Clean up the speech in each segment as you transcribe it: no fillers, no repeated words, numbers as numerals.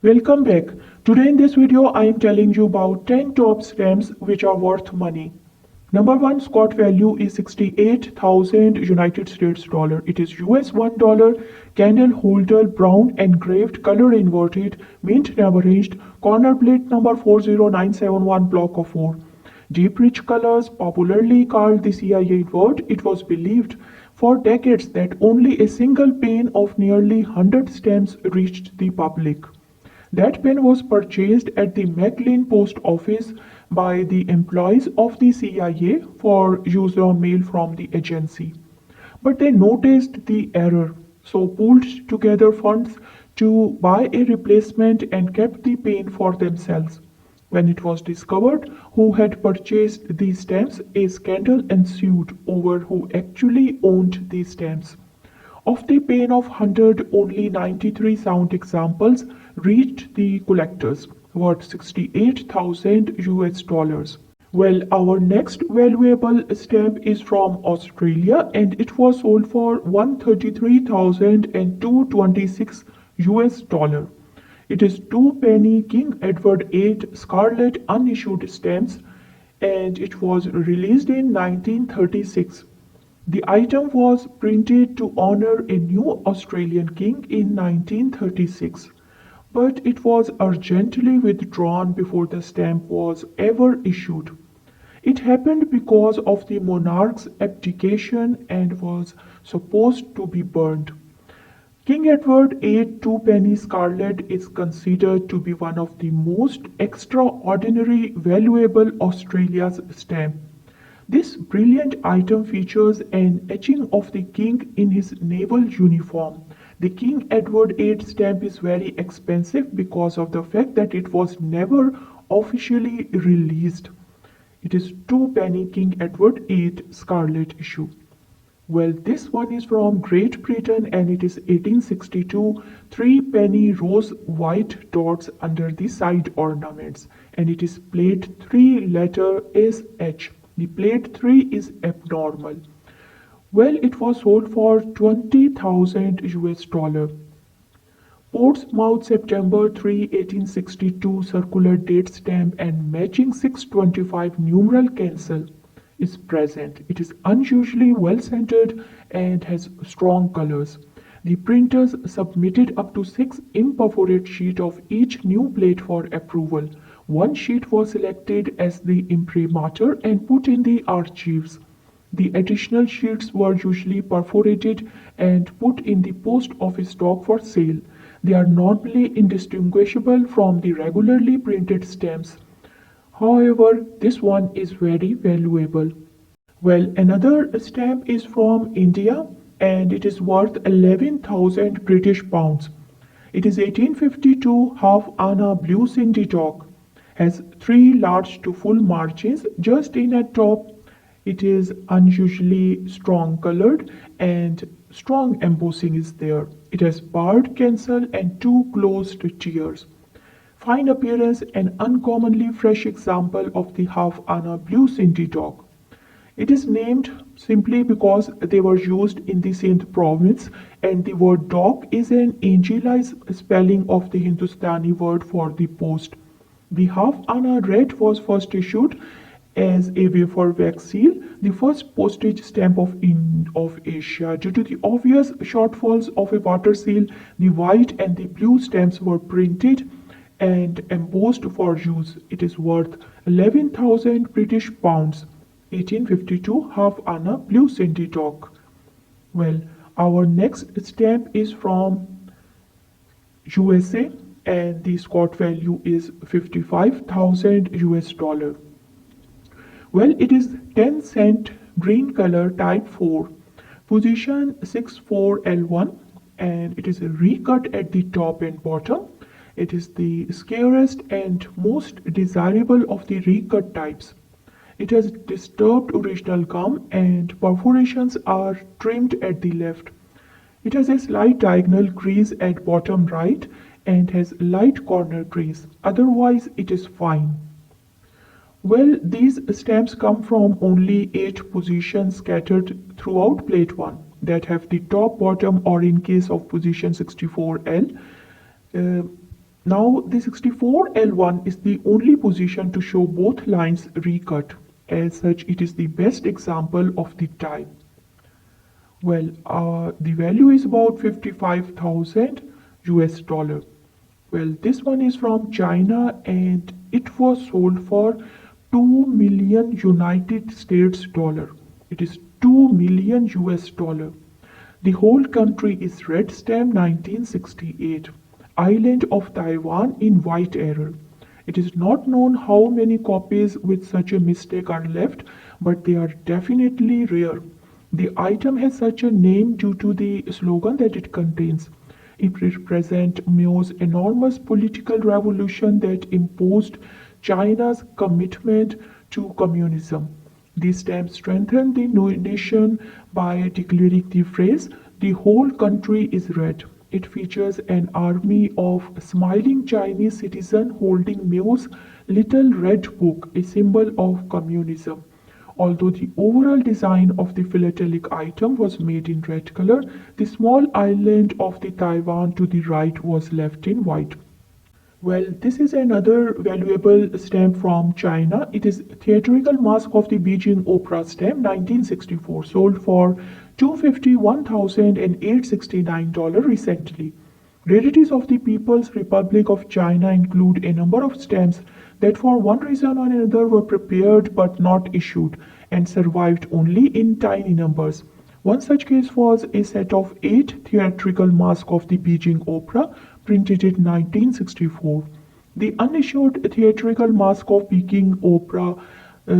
Welcome back. Today in this video I am telling you about 10 top stamps which are worth money. Number 1 Scott value is 68,000 United States dollar. It is US $1 candle holder brown engraved color inverted mint never arranged corner plate number 40971 block of 4. Deep rich colors popularly called the CIA invert. It was believed for decades that only a single pane of nearly 100 stamps reached the public. That pen was purchased at the McLean post office by the employees of the CIA for use on mail from the agency. But they noticed the error, so pooled together funds to buy a replacement and kept the pen for themselves. When it was discovered who had purchased these stamps, a scandal ensued over who actually owned these stamps. Of the pain of 100, only 93 sound examples reached the collectors, worth 68,000 US dollars. Well, our next valuable stamp is from Australia and it was sold for 133,226 US dollar. It is 2 penny King Edward VIII Scarlet unissued stamps and it was released in 1936. The item was printed to honor a new Australian king in 1936, but it was urgently withdrawn before the stamp was ever issued. It happened because of the monarch's abdication and was supposed to be burned. King Edward VIII Twopenny Scarlet is considered to be one of the most extraordinary valuable Australia's stamp. This brilliant item features an etching of the king in his naval uniform. The King Edward VIII stamp is very expensive because of the fact that it was never officially released. It is 2 penny King Edward VIII Scarlet issue. Well, this one is from Great Britain and it is 1862 3 penny rose white dots under the side ornaments and it is plate 3 letter SH. The plate 3 is abnormal. Well, it was sold for 20,000 US dollar. Portsmouth September 3, 1862 circular date stamp and matching 625 numeral cancel is present. It is unusually well centered and has strong colors. The printers submitted up to 6 imperforate sheets of each new plate for approval. One sheet was selected as the imprimatur and put in the archives. The additional sheets were usually perforated and put in the post office stock for sale. They are normally indistinguishable from the regularly printed stamps. However, this one is very valuable. Well, another stamp is from India and it is worth 11,000 British pounds. It is 1852 half Anna blue Cindy-Talk. Has 3 large to full margins just in at top. It is unusually strong colored and strong embossing is there. It has barred cancel and 2 closed tiers. Fine appearance and uncommonly fresh example of the half Anna blue Cindy-Talk. It is named simply because they were used in the Sindh province and the word dog is an angelized spelling of the Hindustani word for the post. The half Anna red was first issued as a wafer wax seal, the first postage stamp of Asia. Due to the obvious shortfalls of a water seal, the white and the blue stamps were printed and embossed for use. It is worth 11,000 British pounds. 1852 half Anna blue Cindy-Talk. Well, our next stamp is from USA and the Scott value is 55,000 US dollar. Well, it is 10-cent green color type 4, position 64L1 and it is recut at the top and bottom. It is the scarcest and most desirable of the recut types. It has disturbed original gum and perforations are trimmed at the left. It has a slight diagonal crease at bottom right and has light corner crease. Otherwise, it is fine. Well, these stamps come from only 8 positions scattered throughout plate 1 that have the top, bottom, or in case of position 64L, Now, the 64L1 is the only position to show both lines recut. As such, it is the best example of the type. Well, the value is about 55,000 US dollar. Well, this one is from China and it was sold for 2 million United States dollar. It is 2 million US dollar. The whole country is red stamp 1968. Island of Taiwan in white error. It is not known how many copies with such a mistake are left, but they are definitely rare. The item has such a name due to the slogan that it contains. It represents Mao's enormous political revolution that imposed China's commitment to communism. The stamp strengthened the nation by declaring the phrase, "The whole country is red." It features an army of smiling Chinese citizens holding Mao's little red book, a symbol of communism. Although the overall design of the philatelic item was made in red color, the small island of the Taiwan to the right was left in white. Well, this is another valuable stamp from China. It is theatrical mask of the Beijing Opera stamp 1964, sold for $251,869 recently. Rarities of the People's Republic of China include a number of stamps that for one reason or another were prepared but not issued and survived only in tiny numbers. One such case was a set of 8 theatrical masks of the Beijing Opera printed in 1964. The unissued theatrical mask of Peking Opera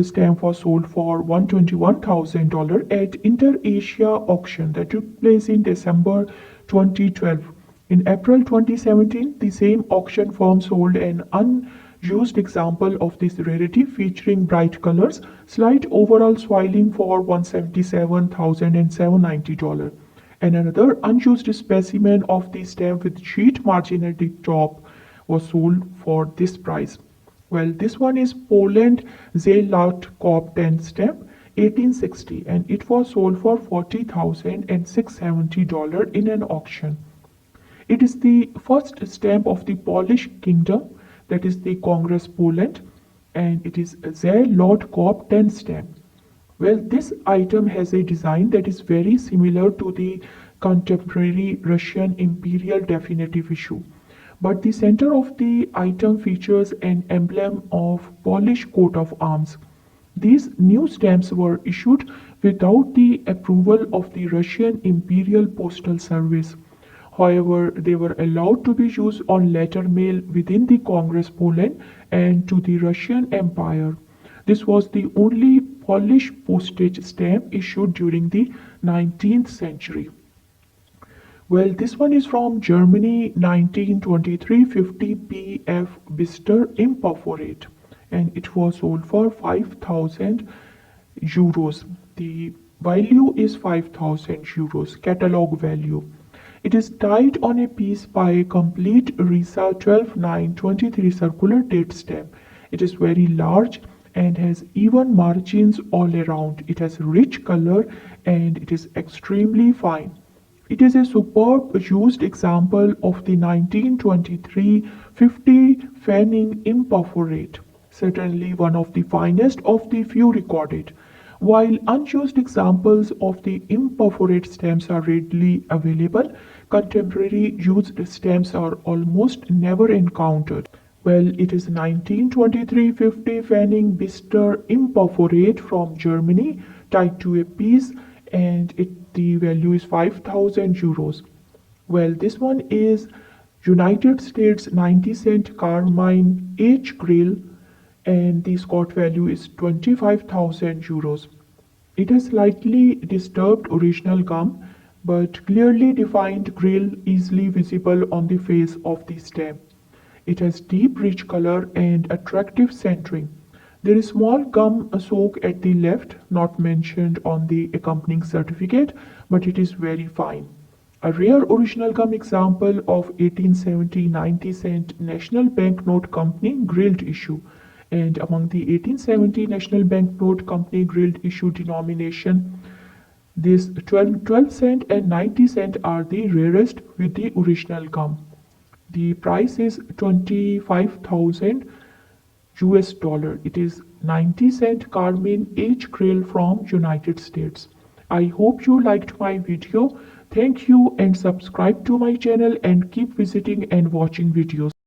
stamp was sold for $121,000 at Inter-Asia auction that took place in December 2012. In April 2017, the same auction firm sold an unused example of this rarity featuring bright colors, slight overall swelling for $177,790. And another unused specimen of the stamp with sheet margin at the top was sold for this price. Well, this one is Poland Zalot 10 stamp 1860 and it was sold for $40,670 in an auction. It is the first stamp of the Polish kingdom, that is the Congress Poland, and it is Zalot 10 stamp. Well, this item has a design that is very similar to the contemporary Russian imperial definitive issue. But the center of the item features an emblem of Polish coat of arms. These new stamps were issued without the approval of the Russian Imperial Postal Service. However, they were allowed to be used on letter mail within the Congress Poland and to the Russian Empire. This was the only Polish postage stamp issued during the 19th century. Well, this one is from Germany, 1923 50 PF Bister imperforate, and it was sold for 5,000 euros. The value is 5,000 euros, catalog value. It is tied on a piece by a complete Risa 12/9/23 circular date stamp. It is very large and has even margins all around. It has rich color and it is extremely fine. It is a superb used example of the 1923 50 fanning imperforate, certainly one of the finest of the few recorded. While unused examples of the imperforate stamps are readily available, contemporary used stamps are almost never encountered. Well, it is 1923 50 fanning Bister imperforate from Germany, tied to a piece, and the value is 5,000 euros. Well, this one is United States 90-cent Carmine H grill, and the Scott value is 25,000 euros. It has slightly disturbed original gum, but clearly defined grill easily visible on the face of the stamp. It has deep rich color and attractive centering. There is small gum soak at the left, not mentioned on the accompanying certificate, but it is very fine. A rare original gum example of 1870 90-cent National Banknote Company grilled issue. And among the 1870 National Banknote Company grilled issue denomination, this 12 cent and 90 cent are the rarest with the original gum. The price is 25,000 US dollar. It is 90-cent carmine H krill from United States. I hope you liked my video. Thank you and subscribe to my channel and keep visiting and watching videos.